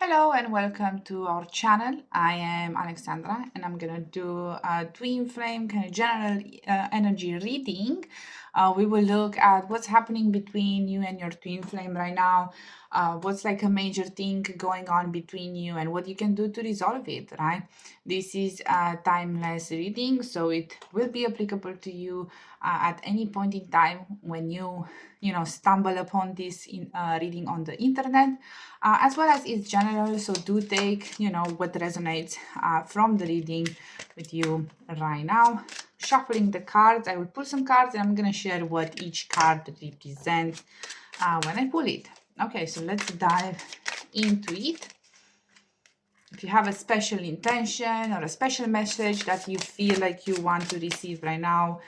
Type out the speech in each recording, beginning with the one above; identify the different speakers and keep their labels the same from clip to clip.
Speaker 1: Hello and welcome to our channel. I am Alexandra and I'm gonna do a twin flame kind of general energy reading. We will look at what's happening between you and your twin flame right now. What's like a major thing going on between you and what you can do to resolve it, right? This is a timeless reading, so it will be applicable to you at any point in time when you stumble upon this reading on the internet, as well as it's general. So do take what resonates from the reading with you right now. Shuffling the cards, I will pull some cards and I'm gonna share what each card represents when I pull it. Okay, so let's dive into it. If you have a special intention or a special message that you feel like you want to receive right now,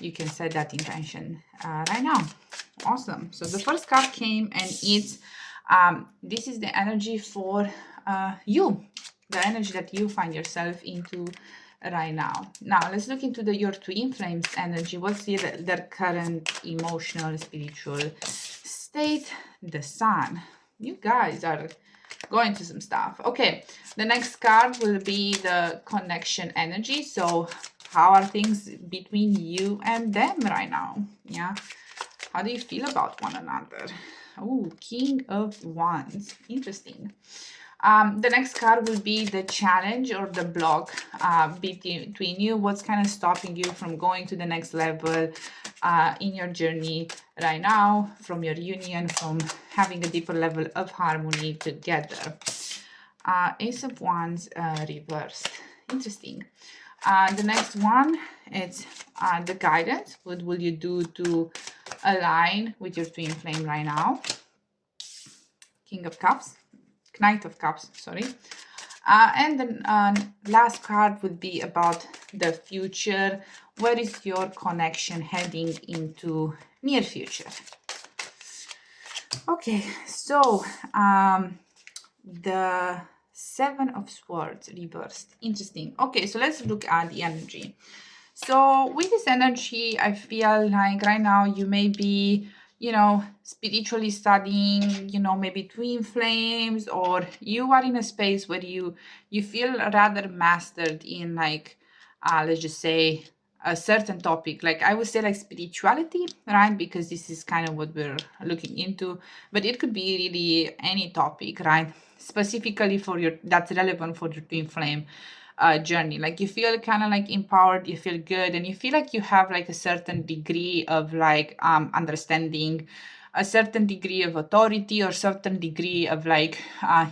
Speaker 1: you can set that intention right now. Awesome. So the first card came and it's this is the energy for you, the energy that you find yourself into right now. Now let's look into your twin flames energy. What's their current emotional, spiritual state? The Sun. You guys are going through some stuff. Okay, the next card will be the connection energy. So how are things between you and them right now? Yeah, how do you feel about one another? Oh, King of Wands. Interesting. The next card will be the challenge or the block between you. What's kind of stopping you from going to the next level in your journey right now, from your union, from having a deeper level of harmony together. Ace of Wands reversed. Interesting. The next one, it's the guidance. What will you do to align with your twin flame right now? King of Cups. Knight of Cups, sorry. And the last card would be about the future. Where is your connection heading into near future? Okay, so the Seven of Swords reversed. Interesting. Okay, so let's look at the energy. So with this energy, I feel like right now you may be spiritually studying, maybe twin flames, or you are in a space where you feel rather mastered in like, let's just say a certain topic. Like I would say like spirituality, right? Because this is kind of what we're looking into, but it could be really any topic, right? Specifically that's relevant for your twin flame journey. Like you feel kind of like empowered, you feel good, and you feel like you have like a certain degree of like understanding, a certain degree of authority, or certain degree of like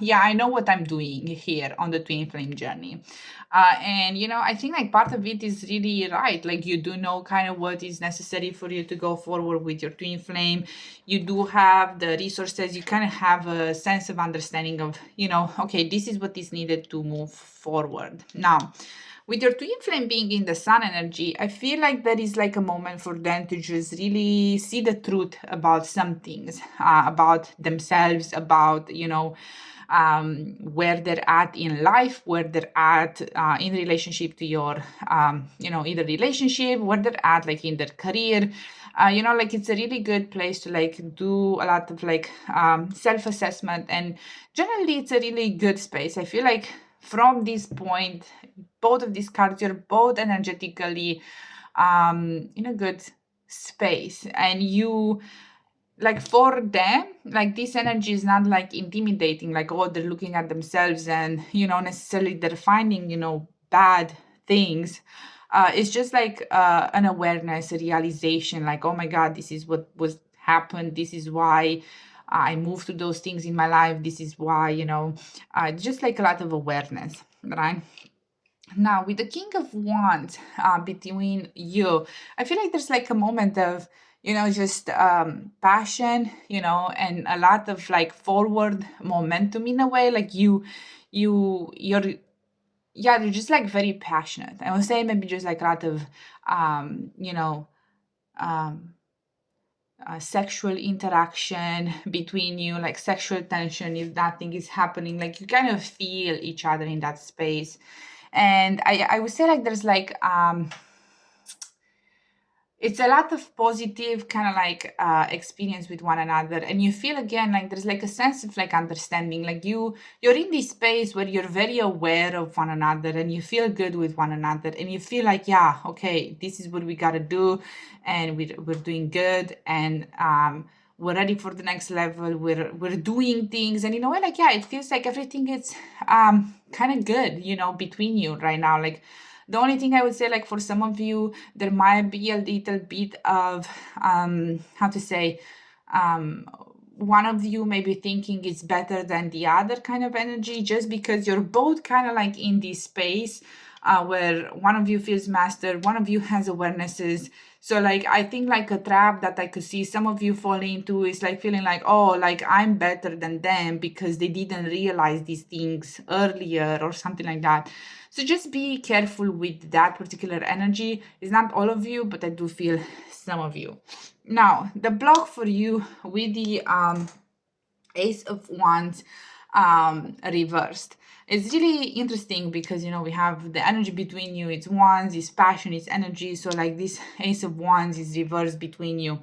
Speaker 1: yeah, I know what I'm doing here on the twin flame journey. And I think like part of it is really right. Like you do know kind of what is necessary for you to go forward with your twin flame. You do have the resources. You kind of have a sense of understanding of, okay, this is what is needed to move forward. Now, with your twin flame being in the Sun energy, I feel like there is like a moment for them to just really see the truth about some things, about themselves, about, where they're at in life, where they're at in relationship to your, either relationship, where they're at like in their career. Like it's a really good place to like do a lot of like self-assessment, and generally it's a really good space. I feel like from this point, both of these cards, you're both energetically in a good space, and you like for them, like this energy is not like intimidating, like oh they're looking at themselves and necessarily they're finding bad things. It's just like an awareness, a realization, like oh my god, this is what was happened, this is why I moved to those things in my life, this is why just like a lot of awareness, right? Now with the King of Wands between you, I feel like there's like a moment of just passion, and a lot of like forward momentum in a way. Like you're yeah, you're just like very passionate. I would say maybe just like a lot of um sexual interaction between you, like sexual tension. If that thing is happening, like you kind of feel each other in that space. And I would say like there's like it's a lot of positive kind of like experience with one another, and you feel again like there's like a sense of like understanding, like you're in this space where you're very aware of one another and you feel good with one another, and you feel like, yeah, okay, this is what we got to do, and we're doing good, and we're ready for the next level, we're doing things, and in a way, like, yeah, it feels like everything is kind of good, between you right now. Like, the only thing I would say, like, for some of you, there might be a little bit of, how to say, one of you may be thinking it's better than the other kind of energy, just because you're both kind of like in this space where one of you feels mastered, one of you has awarenesses. So like, I think like a trap that I could see some of you fall into is like feeling like, oh, like I'm better than them because they didn't realize these things earlier or something like that. So just be careful with that particular energy. It's not all of you, but I do feel some of you. Now, the block for you with the Ace of Wands reversed. It's really interesting because, we have the energy between you. It's wands, it's passion, it's energy. So like this Ace of Wands is reversed between you.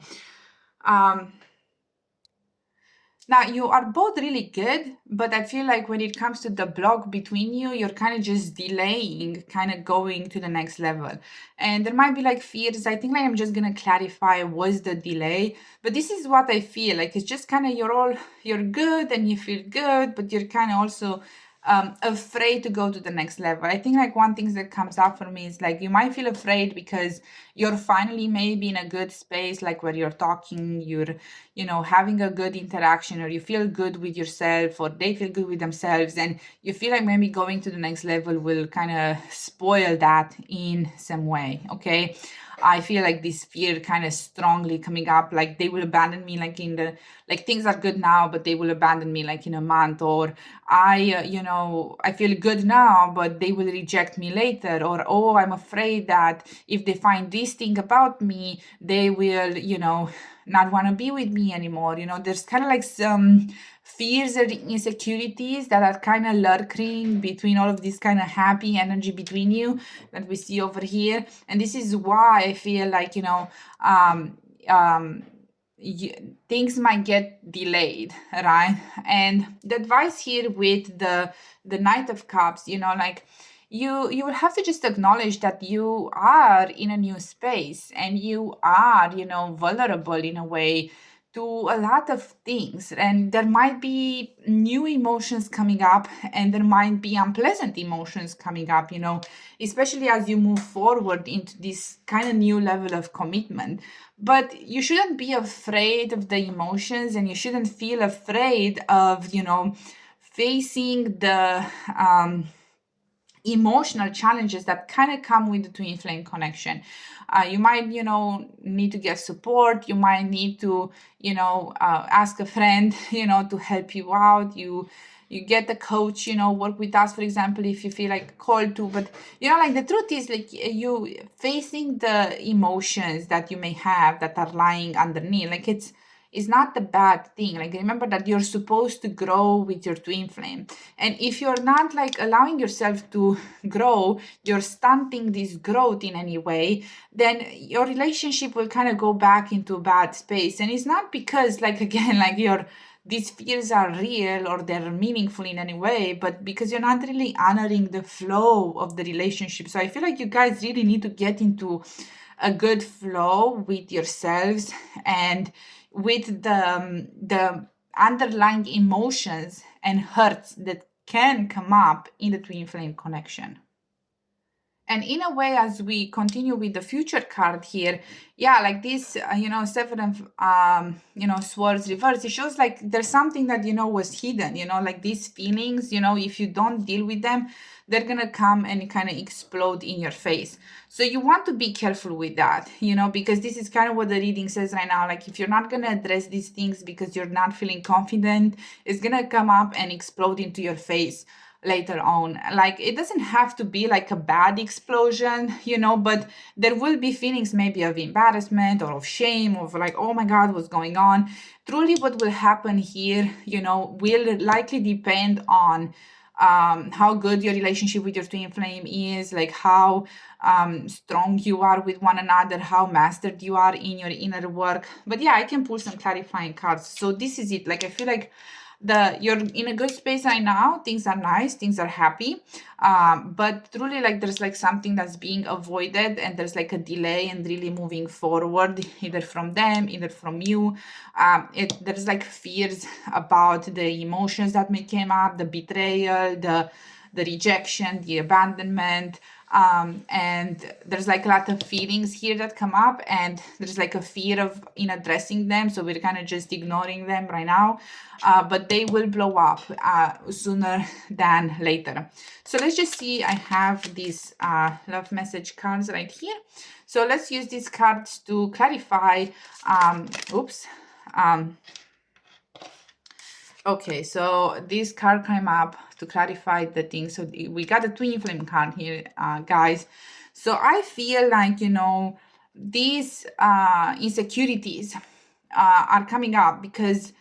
Speaker 1: Now, you are both really good, but I feel like when it comes to the block between you, you're kind of just delaying, kind of going to the next level. And there might be like fears. I think like I'm just going to clarify what's the delay. But this is what I feel like. It's just kind of you're good and you feel good, but you're kind of also afraid to go to the next level. I think like one thing that comes up for me is like you might feel afraid because you're finally maybe in a good space, like where you're talking, you're having a good interaction, or you feel good with yourself, or they feel good with themselves, and you feel like maybe going to the next level will kind of spoil that in some way. Okay, I feel like this fear kind of strongly coming up, like they will abandon me, like like things are good now, but they will abandon me like in a month, or I feel good now, but they will reject me later, or, oh, I'm afraid that if they find this thing about me, they will, not want to be with me anymore. There's kind of like some fears and insecurities that are kind of lurking between all of this kind of happy energy between you that we see over here. And this is why I feel like, things might get delayed, right? And the advice here with the Knight of Cups, like you will have to just acknowledge that you are in a new space, and you are, vulnerable in a way to a lot of things, and there might be new emotions coming up, and there might be unpleasant emotions coming up, especially as you move forward into this kind of new level of commitment. But you shouldn't be afraid of the emotions, and you shouldn't feel afraid of, facing the emotional challenges that kind of come with the twin flame connection. You might, need to get support. You might need to, ask a friend, to help you out. You get a coach, work with us, for example, if you feel like called to. But, like the truth is, like, you facing the emotions that you may have that are lying underneath, like it's not a bad thing. Like, remember that you're supposed to grow with your twin flame. And if you're not like allowing yourself to grow, you're stunting this growth in any way, then your relationship will kind of go back into a bad space. And it's not because, like, again, like these fears are real or they're meaningful in any way, but because you're not really honoring the flow of the relationship. So I feel like you guys really need to get into a good flow with yourselves and with the underlying emotions and hurts that can come up in the twin flame connection. And in a way, as we continue with the future card here, yeah, like this, seven of, swords reverse, it shows like there's something that, was hidden, like these feelings, if you don't deal with them, they're going to come and kind of explode in your face. So you want to be careful with that, because this is kind of what the reading says right now. Like, if you're not going to address these things because you're not feeling confident, it's going to come up and explode into your face later on. Like, it doesn't have to be like a bad explosion, but there will be feelings maybe of embarrassment or of shame, of like, oh my God, what's going on? Truly, what will happen here, will likely depend on how good your relationship with your twin flame is, like how strong you are with one another, how mastered you are in your inner work. But yeah, I can pull some clarifying cards. So this is it. Like, I feel like you're in a good space right now. Things are nice, things are happy, but truly, like, there's like something that's being avoided, and there's like a delay in really moving forward, either from them, either from you. There's like fears about the emotions that may come up, the betrayal, the rejection, the abandonment, and there's like a lot of feelings here that come up, and there's like a fear of in addressing them, so we're kind of just ignoring them right now, but they will blow up sooner than later. So let's just see. I have these love message cards right here, so let's use these cards to clarify. Okay, so this card came up to clarify the thing. So we got a twin flame card here, guys. So I feel like, these insecurities are coming up because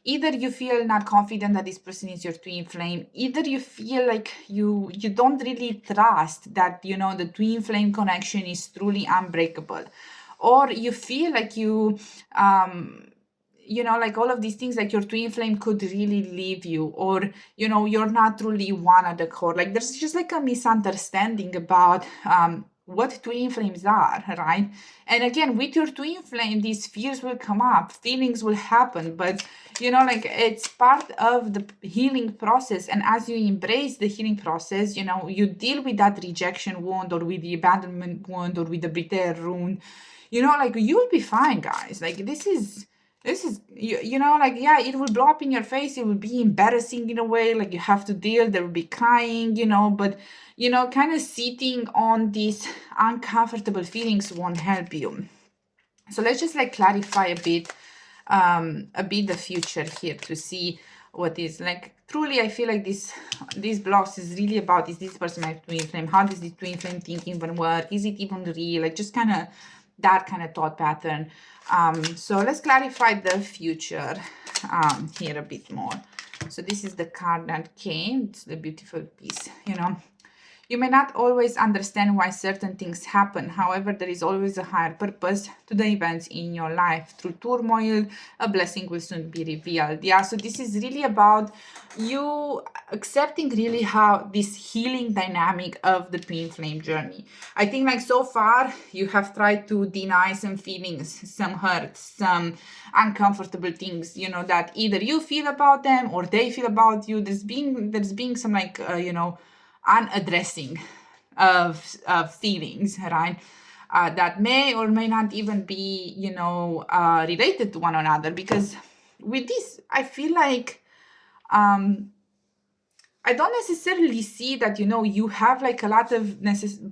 Speaker 1: either you feel not confident that this person is your twin flame, either you feel like you don't really trust that, the twin flame connection is truly unbreakable, or you feel like like all of these things, like your twin flame could really leave you, or you're not truly one at the core. Like, there's just like a misunderstanding about what twin flames are, right? And again, with your twin flame, these fears will come up, feelings will happen, but like, it's part of the healing process. And as you embrace the healing process, you deal with that rejection wound, or with the abandonment wound, or with the betrayal wound, like, you'll be fine, guys. Like, this is like, yeah, it will blow up in your face, it will be embarrassing in a way, like, you have to deal, there will be crying, but kind of sitting on these uncomfortable feelings won't help you. So let's just like clarify a bit the future here, to see what is like. Truly, I feel like these blocks is really about, is this person my twin flame? How does this twin flame thinking even work? Is it even real? Like, just kind of that kind of thought pattern. So let's clarify the future here a bit more. So this is the card that came. It's the beautiful piece, You may not always understand why certain things happen. However, there is always a higher purpose to the events in your life. Through turmoil, a blessing will soon be revealed. Yeah, so this is really about you accepting really how this healing dynamic of the twin flame journey. I think, like, so far you have tried to deny some feelings, some hurt, some uncomfortable things, that either you feel about them or they feel about you. There's been some like unaddressing of feelings, right? That may or may not even be, related to one another. Because with this, I feel like I don't necessarily see that, you have like a lot of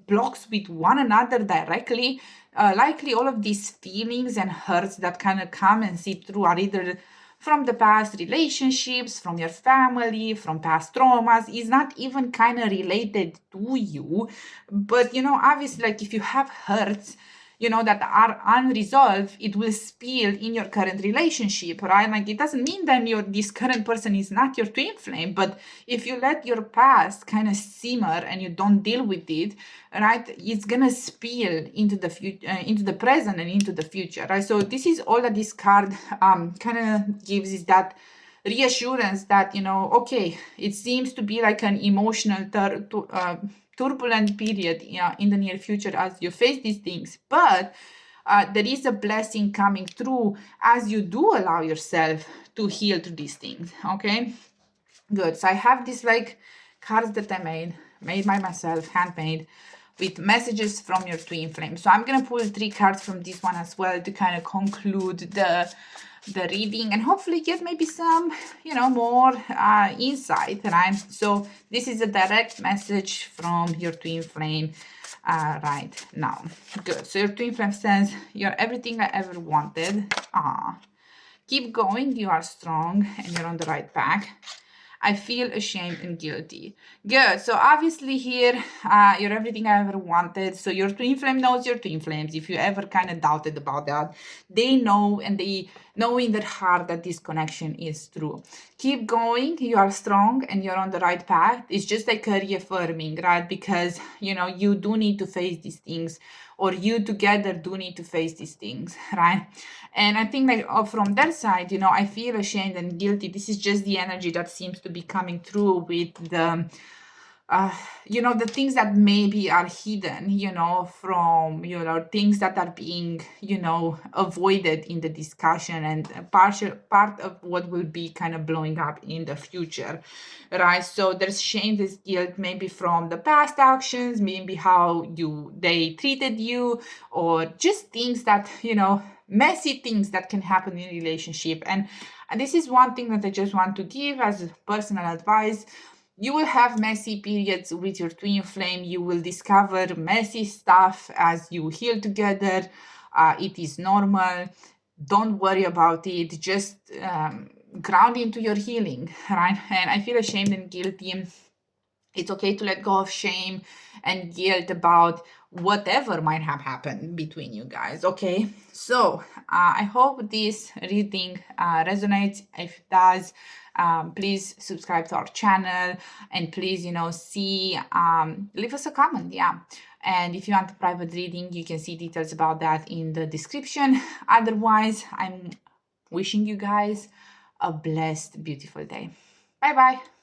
Speaker 1: blocks with one another directly. Likely all of these feelings and hurts that kind of come and see through are either from the past relationships, from your family, from past traumas, is not even kind of related to you. But, obviously, like, if you have hurts, that are unresolved, it will spill in your current relationship, right? Like, it doesn't mean that this current person is not your twin flame, but if you let your past kind of simmer and you don't deal with it, right, it's gonna spill into the future, into the present and into the future, right? So this is all that this card kind of gives, is that reassurance that, okay, it seems to be like an emotional turbulent period in the near future as you face these things, but there is a blessing coming through as you do allow yourself to heal through these things. Okay, good. So I have these like cards that I made by myself, handmade, with messages from your twin flame. So I'm gonna pull 3 cards from this one as well to kind of conclude the reading and hopefully get maybe some more insight, right? So this is a direct message from your twin flame right now. Good. So your twin flame says, you're everything I ever wanted. Keep going, you are strong and you're on the right path. I feel ashamed and guilty. Good. So obviously here, you're everything I ever wanted. So your twin flame knows your twin flames. If you ever kind of doubted about that, they know and they know in their heart that this connection is true. Keep going, you are strong and you're on the right path. It's just like a reaffirming, right? Because you do need to face these things, or you together do need to face these things, right? And I think like from their side, I feel ashamed and guilty. This is just the energy that seems to be coming through with uh, the things that maybe are hidden, from, things that are being, avoided in the discussion, and a part of what will be kind of blowing up in the future, right? So there's shame, there's guilt, maybe from the past actions, maybe how they treated you, or just things that, messy things that can happen in a relationship. And this is one thing that I just want to give as personal advice. You will have messy periods with your twin flame. You will discover messy stuff as you heal together. It is normal. Don't worry about it. Just ground into your healing, right? And I feel ashamed and guilty. It's okay to let go of shame and guilt about whatever might have happened between you guys, okay? So I hope this reading resonates. If it does, please subscribe to our channel, and please, leave us a comment, yeah. And if you want a private reading, you can see details about that in the description. Otherwise, I'm wishing you guys a blessed, beautiful day. Bye bye.